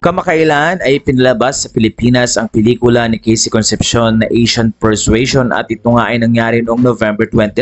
Kamakailan ay pinalabas sa Pilipinas ang pelikula ni Casey Concepcion na Asian Persuasion at ito nga ay nangyari noong November 29.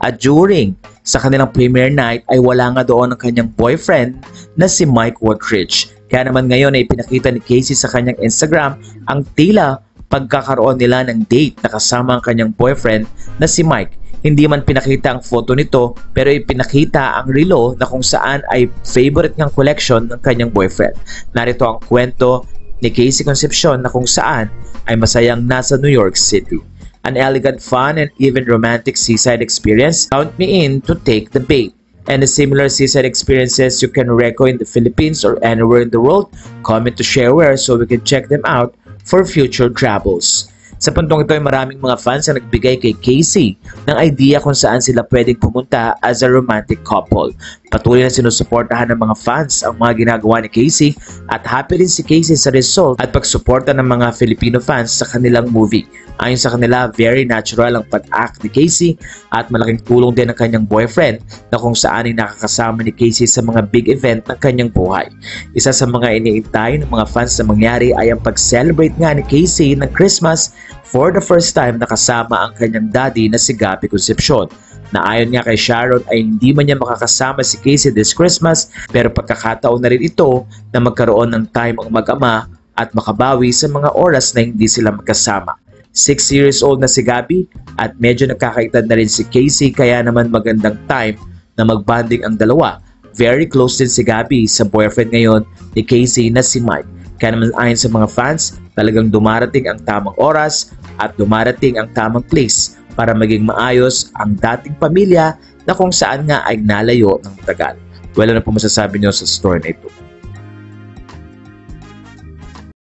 At during sa kanilang premiere night ay wala nga doon ang kanyang boyfriend na si Mike Wotridge. Kaya naman ngayon ay pinakita ni Casey sa kanyang Instagram ang tila pagkakaroon nila ng date na kasama ang kanyang boyfriend na si Mike. Hindi man pinakita ang photo nito pero ipinakita ang relo na kung saan ay favorite niyang collection ng kanyang boyfriend. Narito ang kwento ni Casey Concepcion na kung saan ay masayang nasa New York City. An elegant, fun, and even romantic seaside experience. Count me in to take the bait. And the similar seaside experiences you can reco in the Philippines or anywhere in the world, comment to share where so we can check them out for future travels. Sa puntong ito ay maraming mga fans na nagbigay kay Casey ng idea kung saan sila pwedeng pumunta as a romantic couple. Patuloy na sinusuportahan ng mga fans ang mga ginagawa ni Casey at happy rin si Casey sa result at pagsuporta ng mga Filipino fans sa kanilang movie. Ayon sa kanila, very natural ang pag-act ni Casey at malaking tulong din ang kanyang boyfriend na kung saan ay nakakasama ni Casey sa mga big event ng kanyang buhay. Isa sa mga iniintay ng mga fans na mangyari ay ang pag-celebrate nga ni Casey ng Christmas for the first time na kasama ang kanyang daddy na si Gabby Concepcion. Na ayon nga kay Sharon ay hindi man niya makakasama si Casey this Christmas pero pagkakataon na rin ito na magkaroon ng time ang mag-ama at makabawi sa mga oras na hindi sila magkasama. 6 years old na si Gabby at medyo nagkakaitad na rin si Casey kaya naman magandang time na magbanding ang dalawa. Very close din si Gabby sa boyfriend ngayon ni Casey na si Mike. Kaya naman ayon sa mga fans, talagang dumarating ang tamang oras at dumarating ang tamang place para maging maayos ang dating pamilya na kung saan nga ay nalayo ng tagal. Wala na po masasabi nyo sa story na ito.